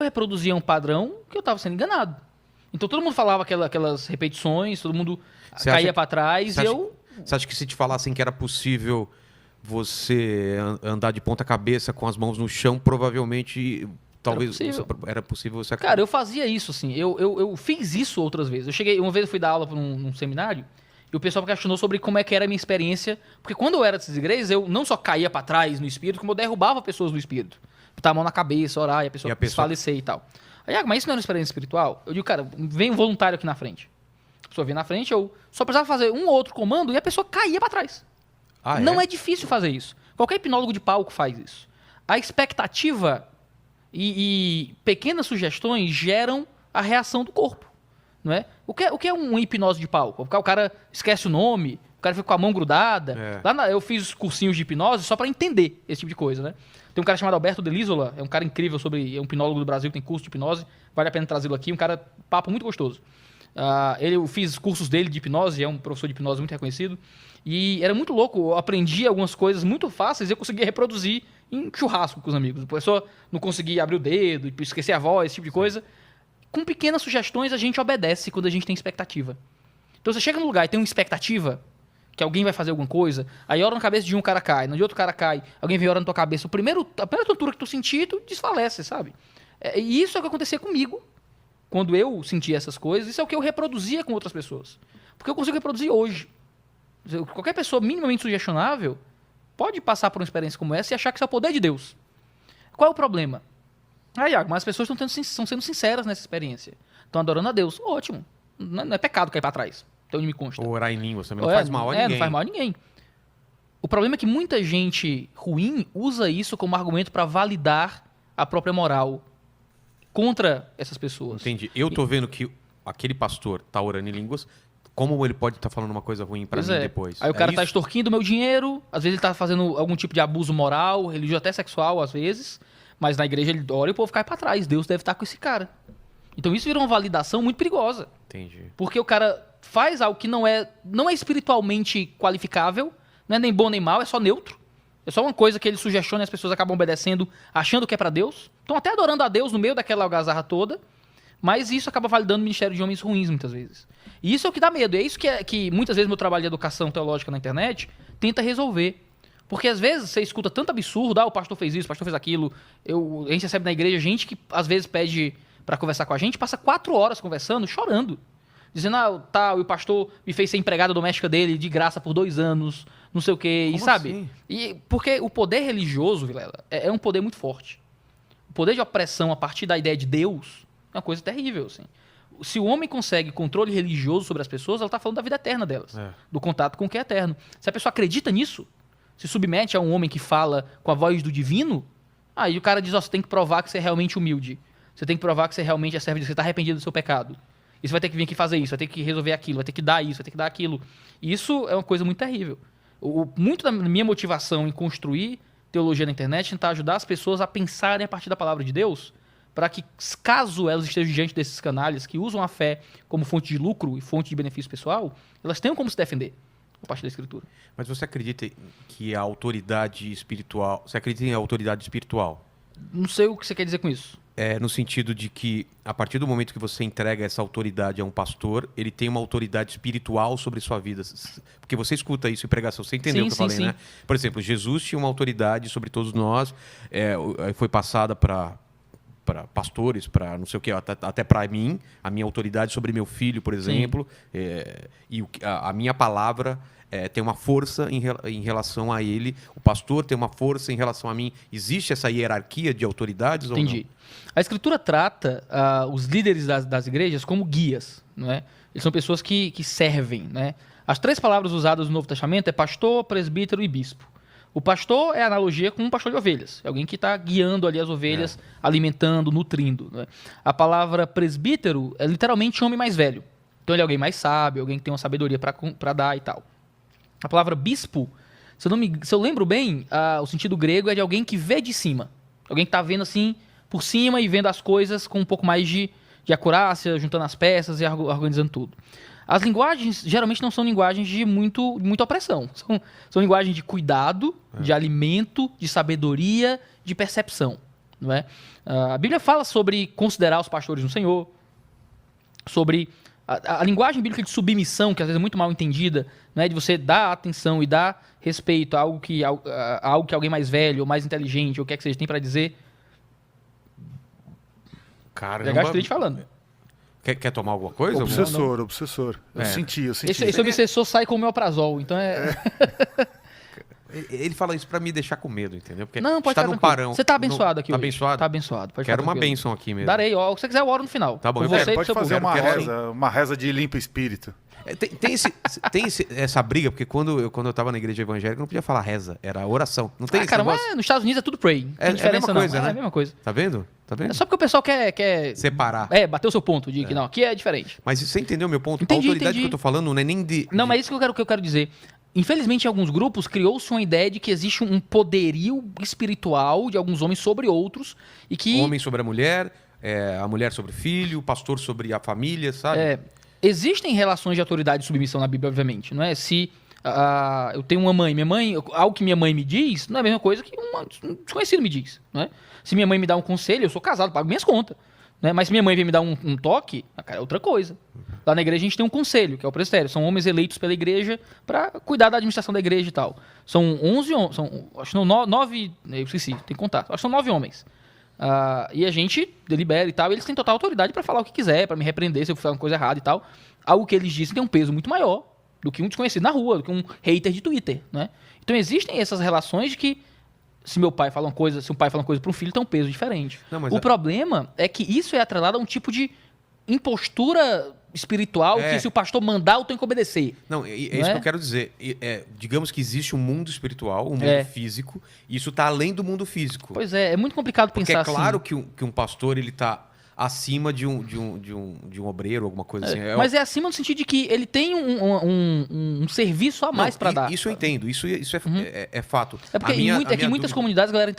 reproduzia um padrão que eu estava sendo enganado. Então todo mundo falava aquelas repetições, todo mundo caía para trás e eu... Você acha que se te falassem que era possível você andar de ponta cabeça com as mãos no chão, provavelmente... Talvez era possível você... Cara, eu fazia isso, assim. Eu fiz isso outras vezes. Uma vez eu fui dar aula para um seminário e o pessoal me questionou sobre como é que era a minha experiência. Porque quando eu era dessas igrejas, eu não só caía para trás no espírito, como eu derrubava pessoas no espírito. Botar a mão na cabeça, orar e a pessoa desfalecer e tal. Aí, mas isso não era uma experiência espiritual? Eu digo, cara, vem um voluntário aqui na frente. A pessoa vinha na frente, eu só precisava fazer um ou outro comando e a pessoa caía para trás. Não é difícil fazer isso. Qualquer hipnólogo de palco faz isso. A expectativa... E pequenas sugestões geram a reação do corpo, não é? O que é uma hipnose de palco? O cara esquece o nome, o cara fica com a mão grudada. Eu fiz cursinhos de hipnose só para entender esse tipo de coisa, né? Tem um cara chamado Alberto Delisola, é um cara incrível, é um hipnólogo do Brasil que tem curso de hipnose, vale a pena trazê-lo aqui, um cara, papo muito gostoso. Eu fiz cursos dele de hipnose, é um professor de hipnose muito reconhecido, e era muito louco, eu aprendi algumas coisas muito fáceis e eu conseguia reproduzir em churrasco com os amigos. A pessoa não conseguia abrir o dedo, esquecer a voz, esse tipo de coisa. Com pequenas sugestões, a gente obedece quando a gente tem expectativa. Então, você chega num lugar e tem uma expectativa que alguém vai fazer alguma coisa, aí ora na cabeça de um cara cai, de outro cara cai, alguém vem ora na tua cabeça, a primeira tontura que tu sentir, tu desfalece, sabe? E isso é o que acontecia comigo quando eu sentia essas coisas. Isso é o que eu reproduzia com outras pessoas. Porque eu consigo reproduzir hoje. Qualquer pessoa minimamente sugestionável pode passar por uma experiência como essa e achar que isso é o poder de Deus. Qual é o problema? Iago, mas as pessoas estão sendo sinceras nessa experiência. Estão adorando a Deus. Ótimo. Não é pecado cair para trás. Então me consta. Ou orar em línguas também não faz mal a ninguém. Não faz mal a ninguém. O problema é que muita gente ruim usa isso como argumento para validar a própria moral contra essas pessoas. Entendi. Eu tô vendo que aquele pastor tá orando em línguas... Como ele pode estar falando uma coisa ruim para mim depois? Aí o cara tá extorquindo meu dinheiro, às vezes ele tá fazendo algum tipo de abuso moral, religioso, até sexual, às vezes, mas na igreja ele ora e o povo cai para trás. Deus deve estar com esse cara. Então isso vira uma validação muito perigosa. Entendi. Porque o cara faz algo que não é espiritualmente qualificável, não é nem bom nem mal, é só neutro. É só uma coisa que ele sugestiona e as pessoas acabam obedecendo, achando que é para Deus. Estão até adorando a Deus no meio daquela algazarra toda. Mas isso acaba validando o ministério de homens ruins, muitas vezes. E isso é o que dá medo. E é isso que muitas vezes meu trabalho de educação teológica na internet tenta resolver. Porque às vezes você escuta tanto absurdo, o pastor fez isso, o pastor fez aquilo. A gente recebe na igreja gente que às vezes pede para conversar com a gente, passa 4 horas conversando, chorando. Dizendo, e o pastor me fez ser empregada doméstica dele de graça por 2 anos, não sei o quê. Como e sabe? Assim? E porque o poder religioso, Vilela, é um poder muito forte. O poder de opressão a partir da ideia de Deus é uma coisa terrível, assim. Se o homem consegue controle religioso sobre as pessoas, ela está falando da vida eterna delas, do contato com o que é eterno. Se a pessoa acredita nisso, se submete a um homem que fala com a voz do divino, aí o cara diz, você tem que provar que você é realmente humilde, você tem que provar que você realmente é servo de Deus, você está arrependido do seu pecado. E você vai ter que vir aqui fazer isso, vai ter que resolver aquilo, vai ter que dar isso, vai ter que dar aquilo. E isso é uma coisa muito terrível. Muito da minha motivação em construir teologia na internet é tentar ajudar as pessoas a pensarem a partir da palavra de Deus, para que, caso elas estejam diante desses canalhas que usam a fé como fonte de lucro e fonte de benefício pessoal, elas tenham como se defender a partir da Escritura. Mas você acredita que a autoridade espiritual... Você acredita em autoridade espiritual? Não sei o que você quer dizer com isso. No sentido de que, a partir do momento que você entrega essa autoridade a um pastor, ele tem uma autoridade espiritual sobre sua vida. Porque você escuta isso em pregação, você entendeu o que eu falei, né? Por exemplo, Jesus tinha uma autoridade sobre todos nós, foi passada para pastores, para não sei o que, até para mim, a minha autoridade sobre meu filho, por exemplo, e a minha palavra tem uma força em relação a ele, o pastor tem uma força em relação a mim. Existe essa hierarquia de autoridades? Entendi. Ou não? A Escritura trata os líderes das igrejas como guias, não é? Eles são pessoas que servem, né? As 3 palavras usadas no Novo Testamento é pastor, presbítero e bispo. O pastor é a analogia com um pastor de ovelhas. É alguém que está guiando ali as ovelhas, alimentando, nutrindo. Né? A palavra presbítero é literalmente homem mais velho. Então ele é alguém mais sábio, alguém que tem uma sabedoria para dar e tal. A palavra bispo, se eu lembro bem, o sentido grego é de alguém que vê de cima. Alguém que está vendo assim por cima e vendo as coisas com um pouco mais de acurácia, juntando as peças e organizando tudo. As linguagens geralmente não são linguagens de muita opressão. São linguagens de cuidado, de alimento, de sabedoria, de percepção. não é? A Bíblia fala sobre considerar os pastores no Senhor, sobre a linguagem bíblica de submissão, que às vezes é muito mal entendida, né? De você dar atenção e dar respeito a algo que alguém mais velho ou mais inteligente, ou o que é que seja, tem para dizer. Caramba. Já gastei te falando. Quer tomar alguma coisa? Obsessor. Eu senti. Esse obsessor sai com o omeprazol, então Ele fala isso pra me deixar com medo, entendeu? Porque não, pode estar no parão. Você tá abençoado aqui Tá hoje. abençoado? Tá abençoado. Quero uma bênção aqui mesmo. Darei. Ó, se você quiser, eu oro no final. Tá bom. Pode fazer uma reza de limpa espírito. Tem essa briga, porque quando eu tava na igreja evangélica, eu não podia falar reza, era oração. Não tem esse negócio? Mas nos Estados Unidos é tudo pray. É a mesma coisa, né? É a mesma coisa. Tá vendo? É só porque o pessoal quer separar. Bater o seu ponto de que não, aqui é diferente. Mas você entendeu meu ponto? Entendi, a autoridade que eu tô falando não é nem de... Não, mas é isso que eu quero dizer. Infelizmente, em alguns grupos, criou-se uma ideia de que existe um poderio espiritual de alguns homens sobre outros e que... Homem sobre a mulher sobre o filho, o pastor sobre a família, sabe? Existem relações de autoridade e submissão na Bíblia, obviamente. Não é? Se eu tenho uma mãe, algo que minha mãe me diz, não é a mesma coisa que um desconhecido me diz. Não é? Se minha mãe me dá um conselho, eu sou casado, pago minhas contas. Né? Mas se minha mãe vem me dar um toque, cara, é outra coisa. Lá na igreja a gente tem um conselho, que é o presbitério. São homens eleitos pela igreja para cuidar da administração da igreja e tal. São 11 homens, acho que não, 9, eu esqueci, tem que contar. Acho que são 9 homens. E a gente delibera e tal, e eles têm total autoridade para falar o que quiser, para me repreender se eu fizer uma coisa errada e tal. Algo que eles dizem tem um peso muito maior do que um desconhecido na rua, do que um hater de Twitter, né? Então existem essas relações de que se um pai fala uma coisa para um filho, tem um peso diferente. O problema é que isso é atrelado a um tipo de impostura espiritual que se o pastor mandar, eu tenho que obedecer. Não, é isso que eu quero dizer. Digamos que existe um mundo espiritual, um mundo físico, e isso está além do mundo físico. Pois é muito complicado pensar assim. Porque é claro que um pastor, ele está acima de um obreiro, alguma coisa assim. Mas é acima no sentido de que ele tem um serviço a mais para dar. Isso eu entendo, isso é fato. É porque em muitas comunidades, galera,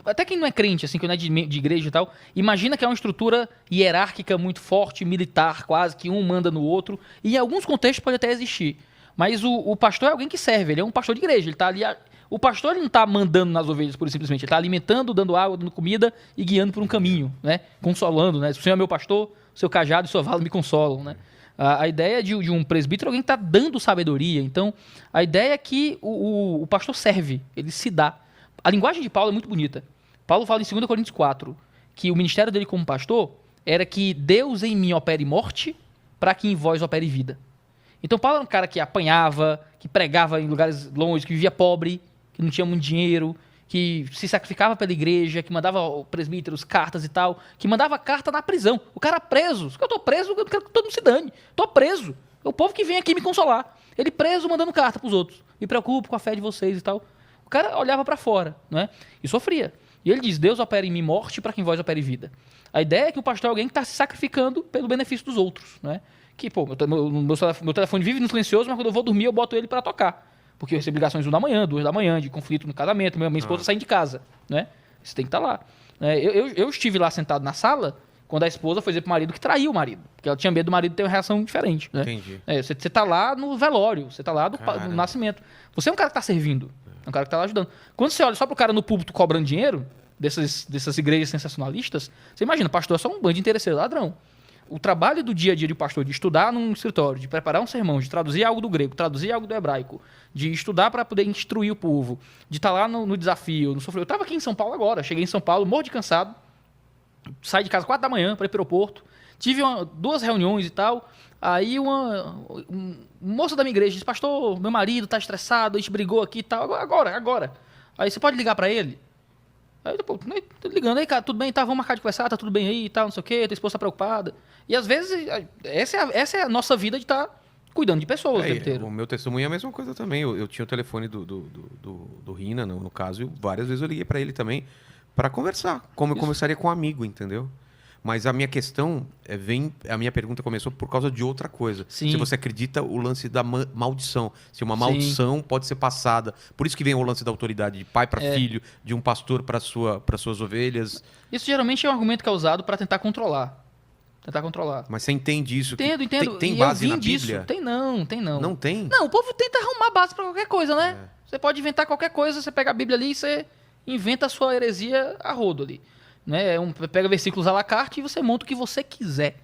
até quem não é crente, assim, que não é de igreja e tal, imagina que é uma estrutura hierárquica muito forte, militar quase, que um manda no outro, e em alguns contextos pode até existir. Mas o pastor é alguém que serve, ele é um pastor de igreja, ele está ali... O pastor ele não está mandando nas ovelhas, pura e simplesmente. Ele está alimentando, dando água, dando comida e guiando por um caminho, né? Consolando, né? Se o Senhor é meu pastor, seu cajado e sua vara me consolam, né? A ideia de um presbítero é alguém que está dando sabedoria. Então, a ideia é que o pastor serve, ele se dá. A linguagem de Paulo é muito bonita. Paulo fala em 2 Coríntios 4 que o ministério dele como pastor era que Deus em mim opere morte para que em vós opere vida. Então, Paulo era um cara que apanhava, que pregava em lugares longe, que vivia pobre, que não tinha muito dinheiro, que se sacrificava pela igreja, que mandava presbíteros cartas e tal, que mandava carta na prisão. O cara preso. Se eu tô preso, eu quero que todo mundo se dane. Tô preso. É o povo que vem aqui me consolar. Ele preso mandando carta pros outros. Me preocupo com a fé de vocês e tal. O cara olhava para fora, né? E sofria. E ele diz, Deus opera em mim morte para que em vós opere vida. A ideia é que o pastor é alguém que está se sacrificando pelo benefício dos outros, né? Que, meu telefone vive no silencioso, mas quando eu vou dormir eu boto ele para tocar. Porque eu recebo ligações 1 da manhã, 2 da manhã, de conflito no casamento, minha esposa saindo de casa, né? Você tem que estar lá. Eu estive lá sentado na sala quando a esposa foi dizer pro marido que traiu o marido. Porque ela tinha medo do marido ter uma reação diferente, né? Entendi. Você tá lá no velório, você tá lá no nascimento. Você é um cara que tá servindo, é um cara que tá lá ajudando. Quando você olha só pro cara no púlpito cobrando dinheiro, dessas igrejas sensacionalistas, você imagina, pastor é só um bando de interesseiro ladrão. O trabalho do dia a dia de pastor, de estudar num escritório, de preparar um sermão, de traduzir algo do grego, traduzir algo do hebraico, de estudar para poder instruir o povo, de estar lá no desafio, no sofrimento. Eu estava aqui em São Paulo agora, cheguei em São Paulo, morro de cansado, saí de casa 4 da manhã para ir para o aeroporto, tive 2 reuniões e tal, aí uma moça da minha igreja disse, pastor, meu marido está estressado, a gente brigou aqui e tal, agora. Aí você pode ligar para ele? Aí depois, tô ligando, aí cara, tudo bem, tá, vamos marcar de conversar, tá tudo bem aí e tal, não sei o quê, tua esposa tá preocupada. E às vezes, essa é a nossa vida de estar cuidando de pessoas o tempo inteiro. O meu testemunho é a mesma coisa também. Eu tinha o telefone do Rina, no caso, e várias vezes eu liguei para ele também para conversar, como eu conversaria com um amigo, entendeu? Mas a minha questão a minha pergunta começou por causa de outra coisa. Sim. Se você acredita o lance da maldição. Se uma maldição pode ser passada. Por isso que vem o lance da autoridade de pai para filho, de um pastor para suas ovelhas. Isso geralmente é um argumento que é usado para tentar controlar. Mas você entende isso? Entendo. Tem base na Bíblia? Disso. Tem não. Não tem? Não, o povo tenta arrumar base para qualquer coisa, né? Você pode inventar qualquer coisa, você pega a Bíblia ali e você inventa a sua heresia a rodo ali. Né? Pega versículos à la carte e você monta o que você quiser.